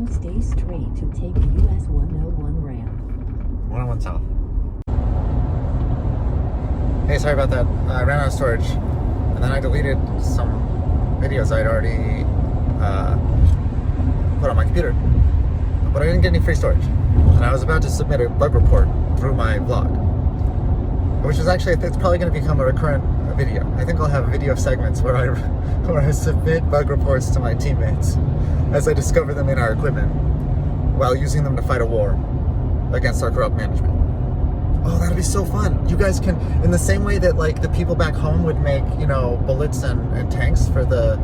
Now stay straight to take US 101 ramp. 101 South. Hey, sorry about that. I ran out of storage, and then I deleted some videos I'd already put on my computer, but I didn't get any free storage. And I was about to submit a bug report through my vlog, which is actually, it's probably going to become a recurrent video. I think I'll have video segments where I submit bug reports to my teammates as I discover them in our equipment while using them to fight a war against our corrupt management. Oh, that'd be so fun. You guys can, in the same way that like the people back home would make, you know, bullets and tanks for the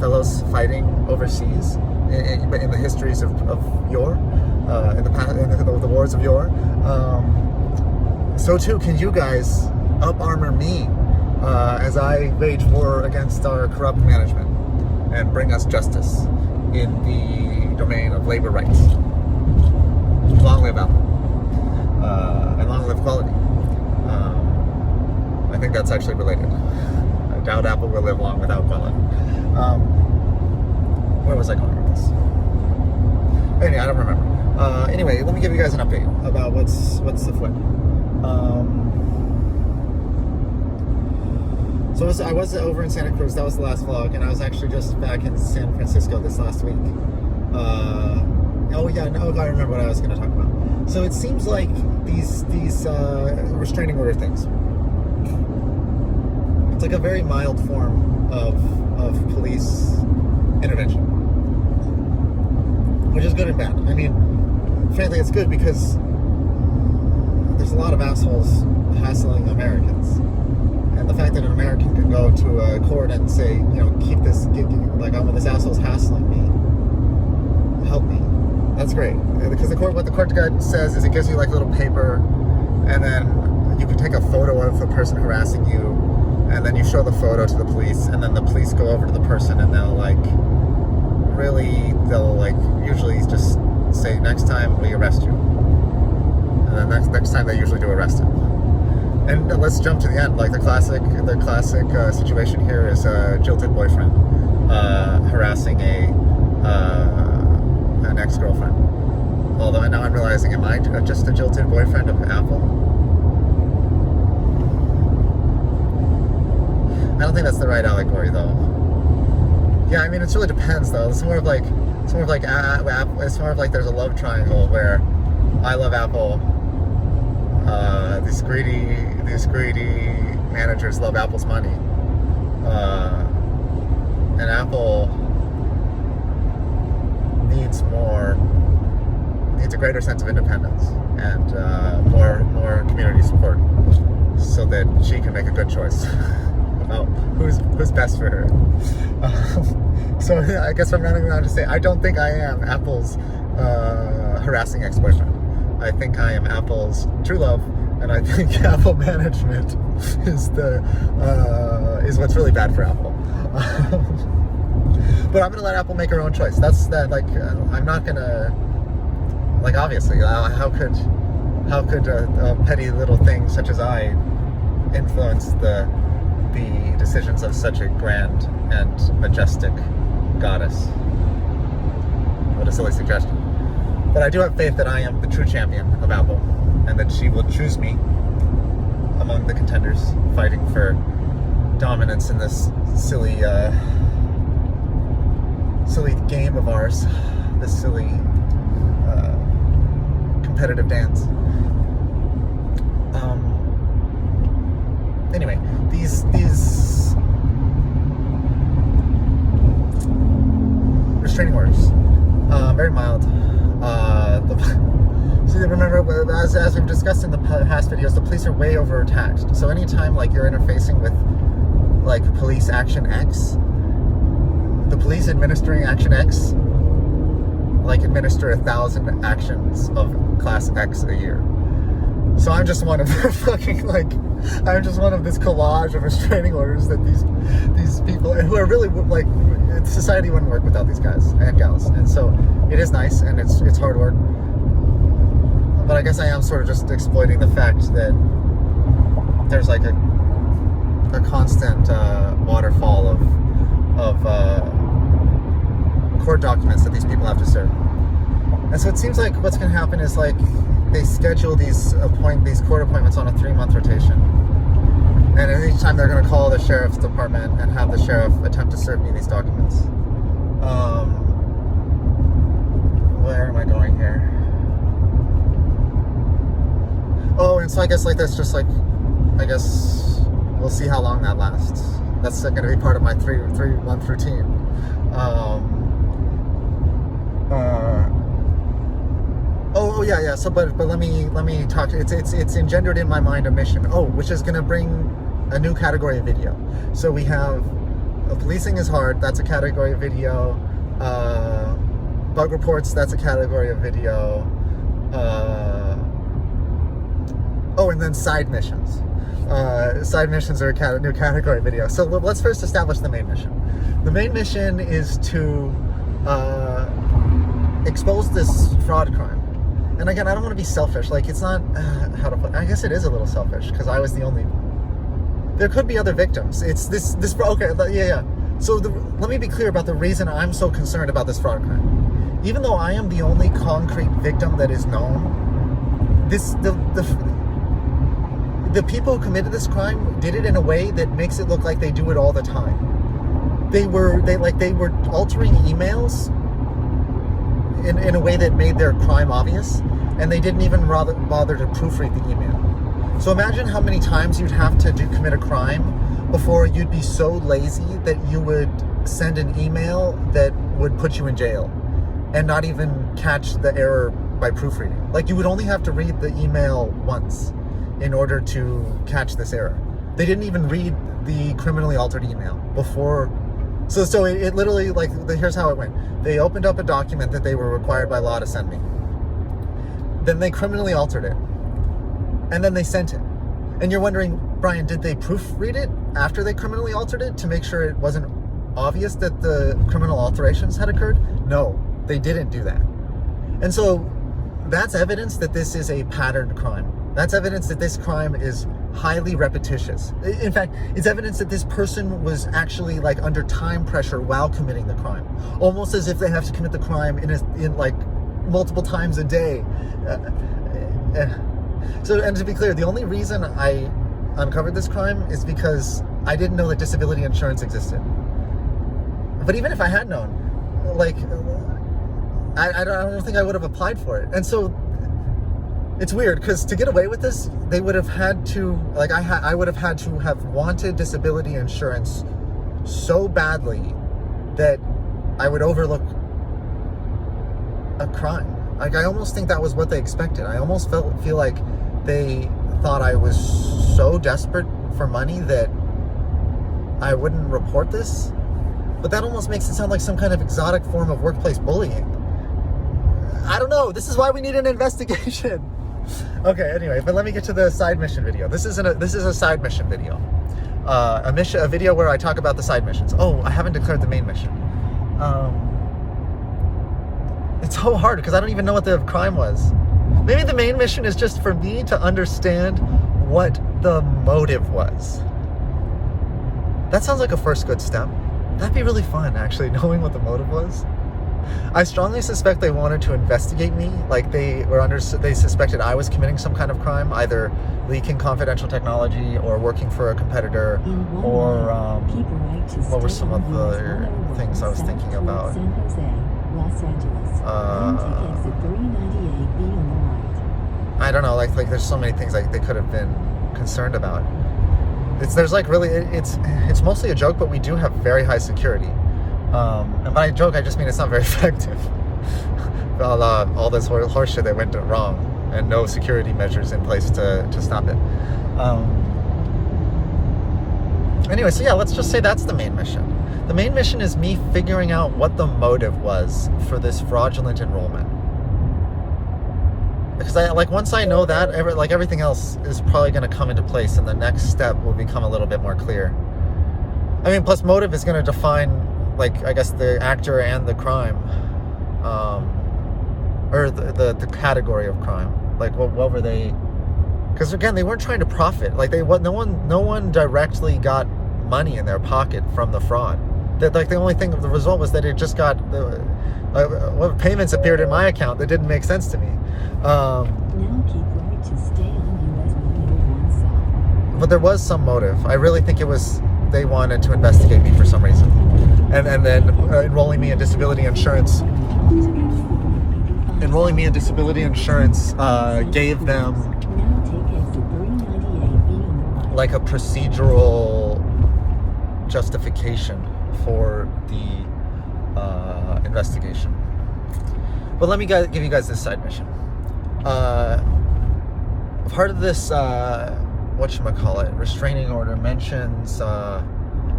fellows fighting overseas in the histories of yore, in the past, in the wars of yore. So too can you guys up armor me as I wage war against our corrupt management and bring us justice in the domain of labor rights. Long live Apple. And long live quality. I think that's actually related. I doubt Apple will live long without quality. Where was I going with this? Anyway, I don't remember. Anyway, let me give you guys an update about what's afoot. So I was over in Santa Cruz. That was the last vlog, and I was actually just back in San Francisco this last week. Oh yeah, no, I remember what I was going to talk about. So it seems like these restraining order things. It's like a very mild form of police intervention, which is good and bad. I mean, frankly, it's good because there's a lot of assholes hassling Americans. And the fact that an American can go to a court and say, you know, keep this, like, this asshole's hassling me, help me. That's great. Because what the court guide says is it gives you like a little paper, and then you can take a photo of the person harassing you, and then you show the photo to the police, and then the police go over to the person and they'll usually just say, next time we arrest you. And then next time they usually do arrest him. And let's jump to the end. Like the classic situation here is a jilted boyfriend harassing an ex-girlfriend. Although now I'm realizing, am I just a jilted boyfriend of Apple? I don't think that's the right allegory, though. Yeah, I mean, it really depends, though. It's more of like there's a love triangle where I love Apple. These greedy managers love Apple's money, and Apple needs a greater sense of independence and more community support, so that she can make a good choice about who's best for her. So I guess I'm running around to say I don't think I am Apple's harassing ex-boyfriend. I think I am Apple's true love, and I think Apple management is what's really bad for Apple. But I'm gonna let Apple make her own choice. I'm not gonna, like, obviously, how could a petty little thing such as I influence the decisions of such a grand and majestic goddess? What a silly suggestion. But I do have faith that I am the true champion of Apple, and that she will choose me among the contenders fighting for dominance in this silly game of ours, this silly competitive dance. Anyway, these restraining orders, very mild. So remember, as we've discussed in the past videos, the police are way overtaxed. So anytime like you're interfacing with like police action X, the police administering action X like administer 1,000 actions of class X a year. So I'm just one of I'm just one of this collage of restraining orders that these people who are really like, society wouldn't work without these guys and gals. And so it is nice, and it's hard work. But I guess I am sort of just exploiting the fact that there's like a constant waterfall of court documents that these people have to serve. And so it seems like what's going to happen is like they schedule these court appointments on a 3-month rotation. And at each time they're going to call the sheriff's department and have the sheriff attempt to serve me these documents. Where am I going here? Oh, and so I guess like that's just like, I guess we'll see how long that lasts. That's going to be part of my 3-month routine. Oh yeah. So, but let me talk. It's engendered in my mind a mission. Oh, which is going to bring a new category of video. So we have policing is hard. That's a category of video. Bug reports. That's a category of video. Oh, and then side missions. Side missions are a new category of video. So let's first establish the main mission. The main mission is to expose this fraud crime. And again, I don't want to be selfish. Like, it's not how to put. I guess it is a little selfish because I was the only. There could be other victims. It's this. Okay, yeah. So let me be clear about the reason I'm so concerned about this fraud crime. Even though I am the only concrete victim that is known, the people who committed this crime did it in a way that makes it look like they do it all the time. They were altering emails in a way that made their crime obvious, and they didn't even bother to proofread the email. So imagine how many times you'd have to commit a crime before you'd be so lazy that you would send an email that would put you in jail and not even catch the error by proofreading. Like, you would only have to read the email once in order to catch this error. They didn't even read the criminally altered email before. So it literally, like, here's how it went. They opened up a document that they were required by law to send me. Then they criminally altered it. And then they sent it. And you're wondering, Brian, did they proofread it after they criminally altered it to make sure it wasn't obvious that the criminal alterations had occurred? No, they didn't do that. And so that's evidence that this is a patterned crime. That's evidence that this crime is highly repetitious. In fact, it's evidence that this person was actually like under time pressure while committing the crime, almost as if they have to commit the crime in like multiple times a day. So, and to be clear, the only reason I uncovered this crime is because I didn't know that disability insurance existed. But even if I had known, like, I don't think I would have applied for it. And so it's weird because to get away with this, they would have had to, like, I would have had to have wanted disability insurance so badly that I would overlook a crime. Like, I almost think that was what they expected. I almost feel like they thought I was so desperate for money that I wouldn't report this. But that almost makes it sound like some kind of exotic form of workplace bullying. I don't know. This is why we need an investigation. Okay, anyway, but let me get to the side mission video. This is a side mission video. A video where I talk about the side missions. Oh, I haven't declared the main mission. It's so hard because I don't even know what the crime was. Maybe the main mission is just for me to understand what the motive was. That sounds like a first good step. That'd be really fun, actually, knowing what the motive was. I strongly suspect they wanted to investigate me, like they suspected I was committing some kind of crime, either leaking confidential technology or working for a competitor, or what were some of the things I was thinking about? I don't know, like there's so many things like they could have been concerned about. It's mostly a joke, but we do have very high security. And by joke, I just mean it's not very effective. All this horse shit that went wrong, and no security measures in place to stop it. Anyway, so yeah, let's just say that's the main mission. The main mission is me figuring out what the motive was for this fraudulent enrollment. Because once I know that, everything else is probably going to come into place, and the next step will become a little bit more clear. I mean, plus motive is going to define, I guess, the actor and the crime, or the category of crime. Like, what were they? Because again, they weren't trying to profit. No one directly got money in their pocket from the fraud. That like the only thing, the result was that it just got payments appeared in my account that didn't make sense to me. Now keep right to stay on US 101 side. But there was some motive. I really think it was they wanted to investigate me for some reason, and then enrolling me in disability insurance. Enrolling me in disability insurance gave them Now take exit 398B on the right. like a procedural justification for the investigation. But let me give you guys this side mission. Part of this whatchamacallit, restraining order mentions that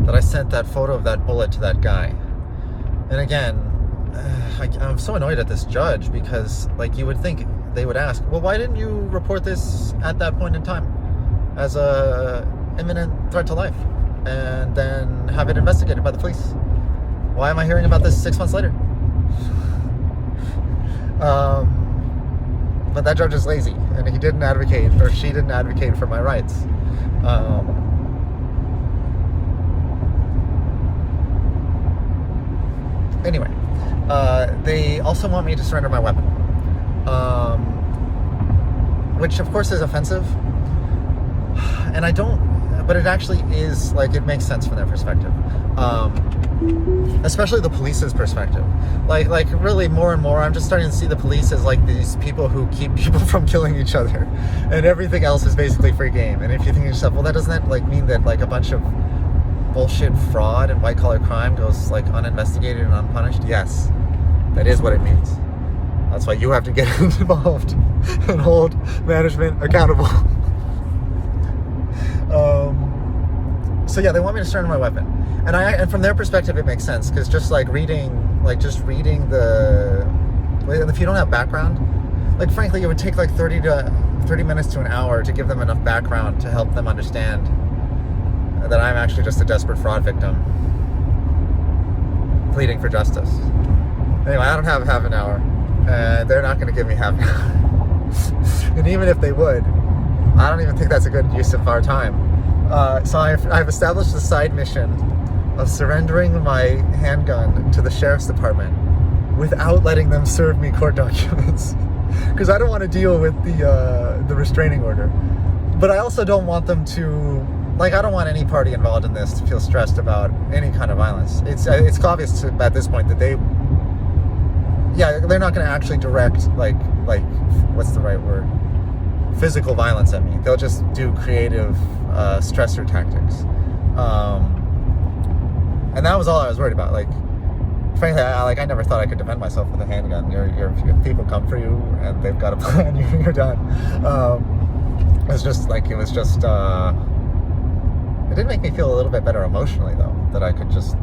I sent that photo of that bullet to that guy. And again, I'm so annoyed at this judge because, like, you would think they would ask, well, why didn't you report this at that point in time as a imminent threat to life and then have it investigated by the police? Why am I hearing about this 6 months later? But that judge is lazy, and he didn't advocate, or she didn't advocate for my rights. Anyway, they also want me to surrender my weapon, which of course is offensive, and I don't, but it actually is, like, it makes sense from their perspective, especially the police's perspective. Like really more and more, I'm just starting to see the police as like these people who keep people from killing each other, and everything else is basically free game. And if you think to yourself, well, that doesn't like mean that like a bunch of bullshit fraud and white collar crime goes like uninvestigated and unpunished? Yes, that is what it means. That's why you have to get involved and hold management accountable. So yeah, they want me to surrender my weapon, and from their perspective, it makes sense, because just reading the, if you don't have background, like frankly, it would take like 30 minutes to an hour to give them enough background to help them understand that I'm actually just a desperate fraud victim pleading for justice. Anyway, I don't have half an hour, and they're not going to give me half an hour. And even if they would, I don't even think that's a good use of our time. So I've established a side mission of surrendering my handgun to the sheriff's department without letting them serve me court documents, because I don't want to deal with the restraining order. But I also don't want them to, I don't want any party involved in this to feel stressed about any kind of violence. It's obvious at this point that they're not going to actually direct what's the right word? Physical violence at me. They'll just do creative stressor tactics, and that was all I was worried about. Frankly, I never thought I could defend myself with a handgun. If people come for you and they've got a plan, you're done. It did make me feel a little bit better emotionally, though, that I could just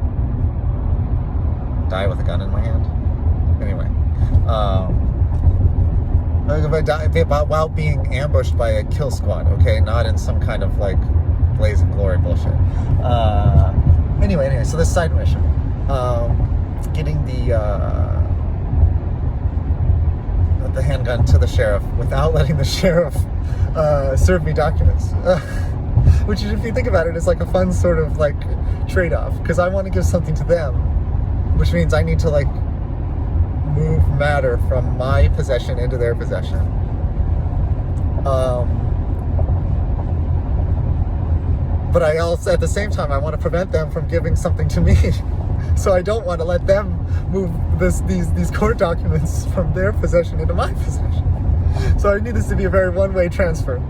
die with a gun in my hand. Anyway, while being ambushed by a kill squad, okay, not in some kind of blaze of glory bullshit. Anyway, so this side mission, getting the handgun to the sheriff without letting the sheriff serve me documents, which, if you think about it, is like a fun sort of trade-off, because I want to give something to them, which means I need to move matter from my possession into their possession. But I also, at the same time, I want to prevent them from giving something to me. So I don't want to let them move these court documents from their possession into my possession. So I need this to be a very one-way transfer.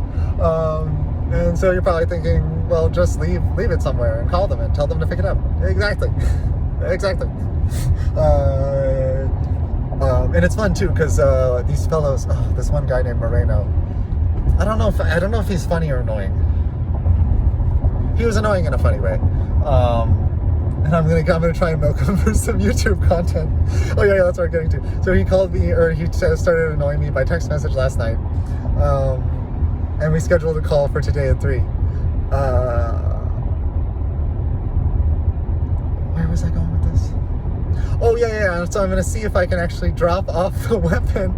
And so you're probably thinking, well, just leave it somewhere and call them and tell them to pick it up. Exactly. Exactly. And it's fun too, because these fellows, this one guy named Moreno, I don't know if he's funny or annoying. He was annoying in a funny way. And I'm gonna try and milk him for some YouTube content. Oh yeah, that's what I'm getting to. So he called me, or he started annoying me by text message last night. And we scheduled a call for today at 3. Where was I going with this? Oh yeah. So I'm gonna see if I can actually drop off the weapon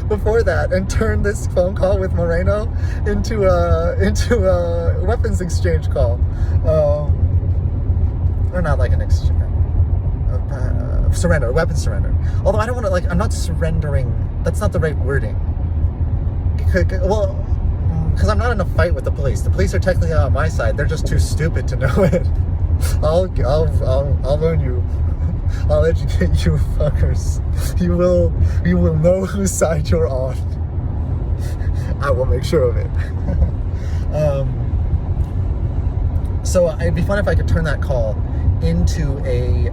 before that and turn this phone call with Moreno into a weapons exchange call, or not like an exchange. surrender, weapon surrender. Although I don't want to, like, I'm not surrendering. That's not the right wording. Well, because I'm not in a fight with the police. The police are technically on my side. They're just too stupid to know it. I'll learn you. I'll educate you fuckers. You will know whose side you're on. I will make sure of it. So it'd be fun if I could turn that call into a,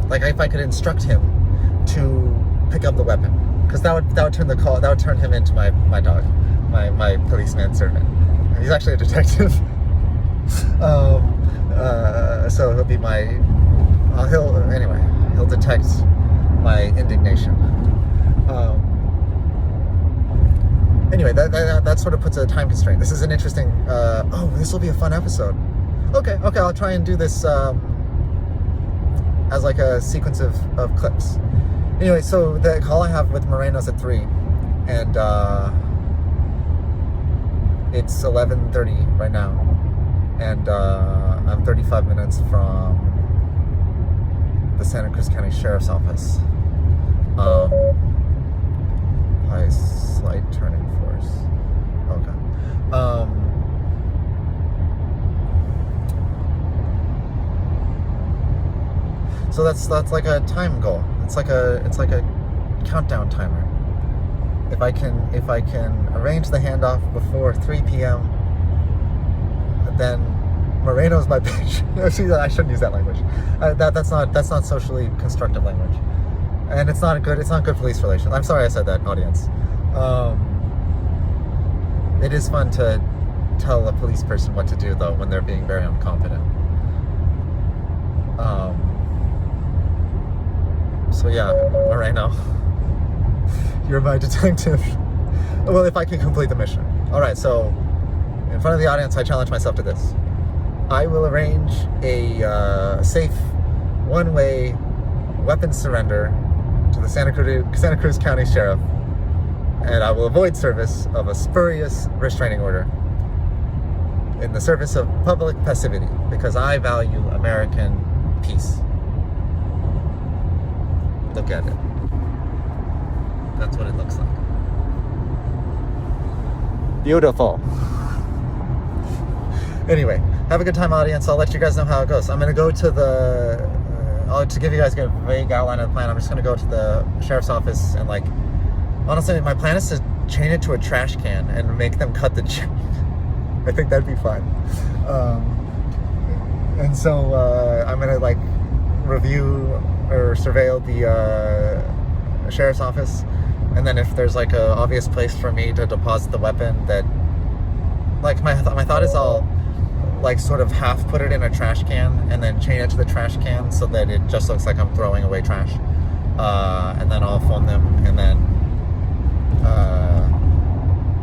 like if I could instruct him to pick up the weapon. Because that would turn the call, that would turn him into my dog, my policeman servant. He's actually a detective. So he'll be he'll detect my indignation. Anyway, that sort of puts a time constraint. This is an interesting, this will be a fun episode. Okay, I'll try and do this as like a sequence of clips. Anyway, so the call I have with Moreno's at 3, and it's 11:30 right now, and I'm 35 minutes from the Santa Cruz County Sheriff's Office. By slight turning force. Okay. So that's like a time goal. It's like a countdown timer. If I can arrange the handoff before 3 p.m., then Moreno's my bitch. See, I shouldn't use that language. That's not socially constructive language, and it's not good police relations. I'm sorry I said that, audience. It is fun to tell a police person what to do, though, when they're being very incompetent. So yeah, Moreno, you're my detective. Well, if I can complete the mission. All right, so in front of the audience, I challenge myself to this. I will arrange a safe, one-way weapon surrender to the Santa Cruz County Sheriff, and I will avoid service of a spurious restraining order in the service of public passivity, because I value American peace. Look at it. That's what it looks like. Beautiful. Anyway, have a good time, audience. I'll let you guys know how it goes. I'm going to go to to give you guys a vague outline of the plan, I'm just going to go to the sheriff's office and, like, honestly, my plan is to chain it to a trash can and make them cut the chain. I think that'd be fun. And so I'm going to, like, review or surveil the sheriff's office, and then if there's like a obvious place for me to deposit the weapon, that, like, my thought is I'll, like, sort of half put it in a trash can and then chain it to the trash can so that it just looks like I'm throwing away trash, and then I'll phone them and then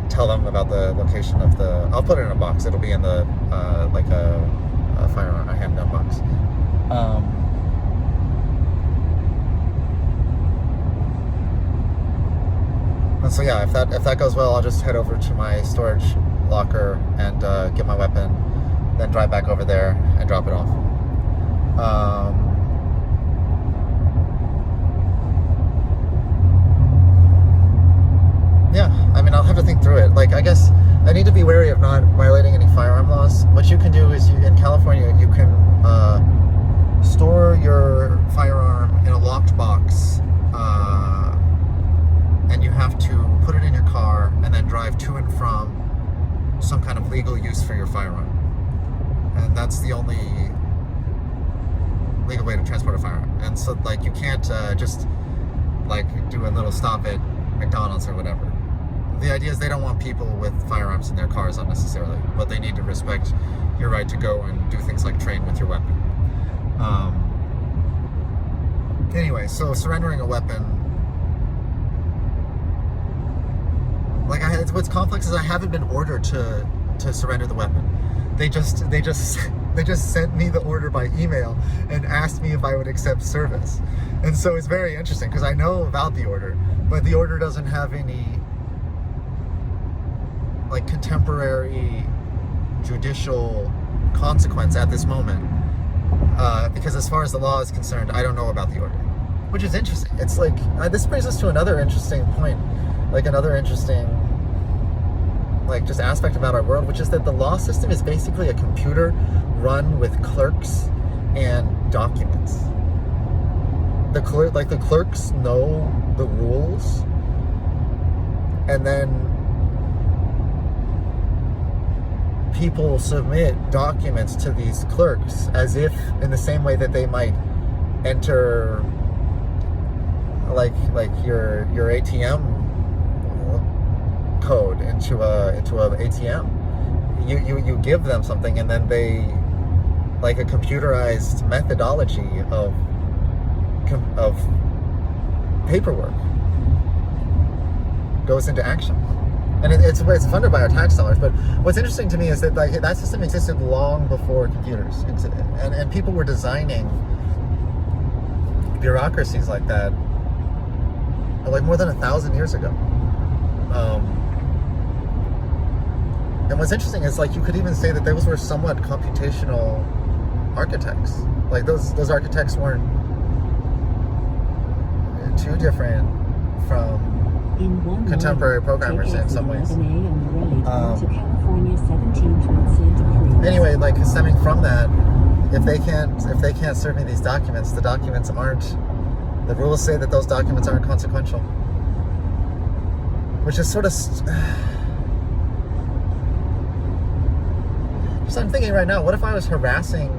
tell them about the location of I'll put it in a box. It'll be in the like a firearm, a handgun box. And so yeah, if that goes well, I'll just head over to my storage locker and get my weapon, then drive back over there and drop it off. Yeah, I mean, I'll have to think through it. Like, I guess I need to be wary of not violating any firearm laws. What you can do is, in California, you can store your firearm in a locked box, and you have to put it in your car and then drive to and from some kind of legal use for your firearm. And that's the only legal way to transport a firearm. And so, like, you can't just, like, do a little stop at McDonald's or whatever. The idea is they don't want people with firearms in their cars unnecessarily, but they need to respect your right to go and do things like train with your weapon. Anyway, so surrendering a weapon, like, what's complex is I haven't been ordered to surrender the weapon. They just sent me the order by email and asked me if I would accept service. And so it's very interesting because I know about the order, but the order doesn't have any, like, contemporary judicial consequence at this moment. because as far as the law is concerned, I don't know about the order, which is interesting. It's like this brings us to another interesting point, like another interesting like just aspect about our world, which is that the law system is basically a computer run with clerks and documents. The clerks know the rules, and then people submit documents to these clerks as if in the same way that they might enter like your ATM code into a ATM. You give them something, and then they, like a computerized methodology of paperwork goes into action. And it's funded by our tax dollars. But what's interesting to me is that like that system existed long before computers, and people were designing bureaucracies like that like more than 1,000 years ago. And what's interesting is like you could even say that those were somewhat computational architects. Like those architects weren't too different from contemporary programmers in some ways. Anyway, like stemming from that, if they can't serve me these documents, the rules say that those documents aren't consequential, which is sort of. So I'm thinking right now, what if I was harassing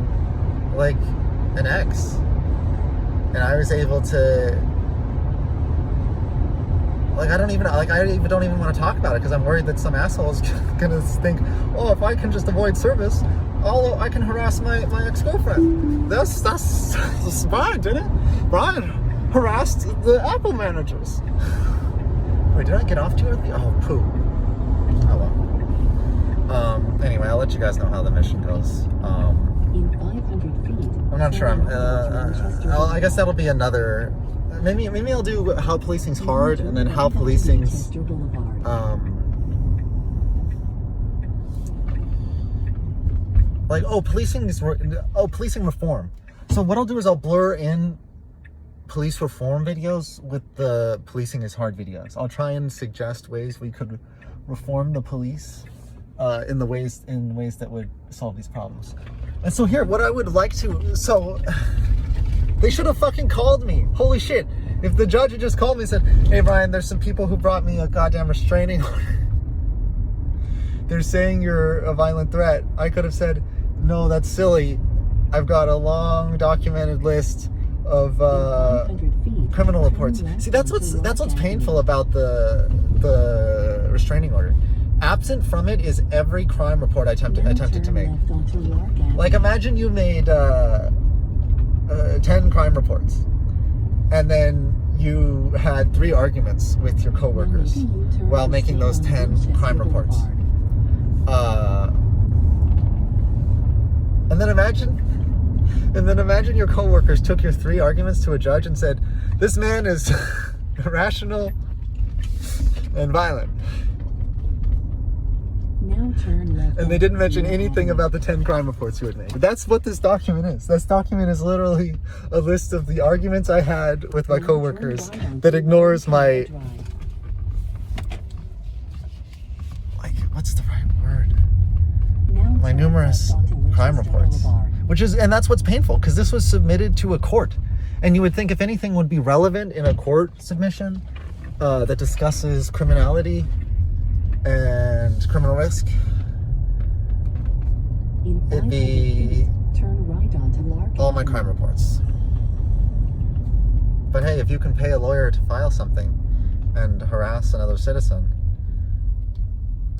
like an ex, and I was able to, like, I don't even want to talk about it because I'm worried that some asshole is gonna think, oh, if I can just avoid service, I can harass my ex-girlfriend. That's Brian did it. Brian harassed the Apple managers. Wait, did I get off too early? Oh, poo. Oh well. Anyway, I'll let you guys know how the mission goes. In 500 feet. I'm not sure. I guess that'll be another. Maybe I'll do how policing's hard, and then how policing's. Policing reform. So what I'll do is I'll blur in police reform videos with the policing is hard videos. I'll try and suggest ways we could reform the police. In ways that would solve these problems. And so here, what I would like to, they should have fucking called me. Holy shit. If the judge had just called me and said, hey Brian, there's some people who brought me a goddamn restraining order. They're saying you're a violent threat. I could have said, no, that's silly. I've got a long documented list of criminal reports. See, that's what's painful about the restraining order. Absent from it is every crime report I attempted to make. Like, imagine you made 10 crime reports, and then you had 3 arguments with your coworkers while making those 10 crime reports. And then imagine your coworkers took your 3 arguments to a judge and said, "This man is irrational and violent." And they didn't mention anything about the 10 crime reports you had made. But that's what this document is. This document is literally a list of the arguments I had with my coworkers that ignores my, like, what's the right word? My numerous crime reports. And that's what's painful, because this was submitted to a court. And you would think if anything would be relevant in a court submission that discusses criminality and criminal risk, it'd be all my crime reports. But hey, if you can pay a lawyer to file something and harass another citizen,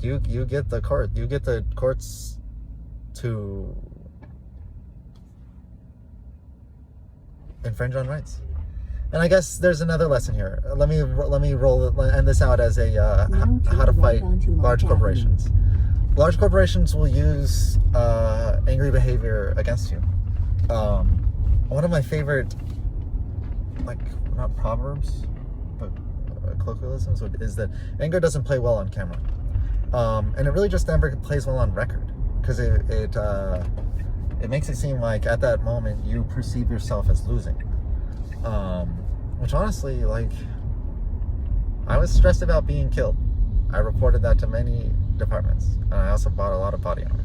you get the courts to infringe on rights. And I guess there's another lesson here. Let me end this out as a how to fight large corporations. Large corporations will use angry behavior against you. One of my favorite, like, not proverbs, but colloquialisms is that anger doesn't play well on camera, and it really just never plays well on record, because it it makes it seem like at that moment you perceive yourself as losing. Which honestly, like, I was stressed about being killed. I reported that to many departments, and I also bought a lot of body armor.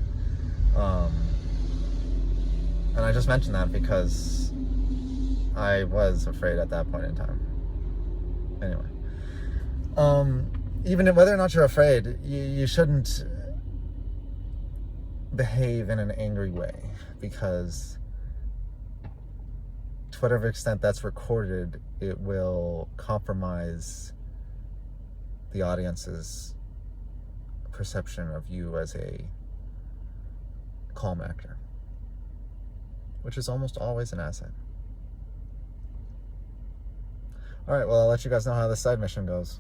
And I just mentioned that because I was afraid at that point in time. Anyway, even whether or not you're afraid, you shouldn't behave in an angry way, because to whatever extent that's recorded, it will compromise the audience's perception of you as a calm actor, which is almost always an asset. All right, well, I'll let you guys know how this side mission goes.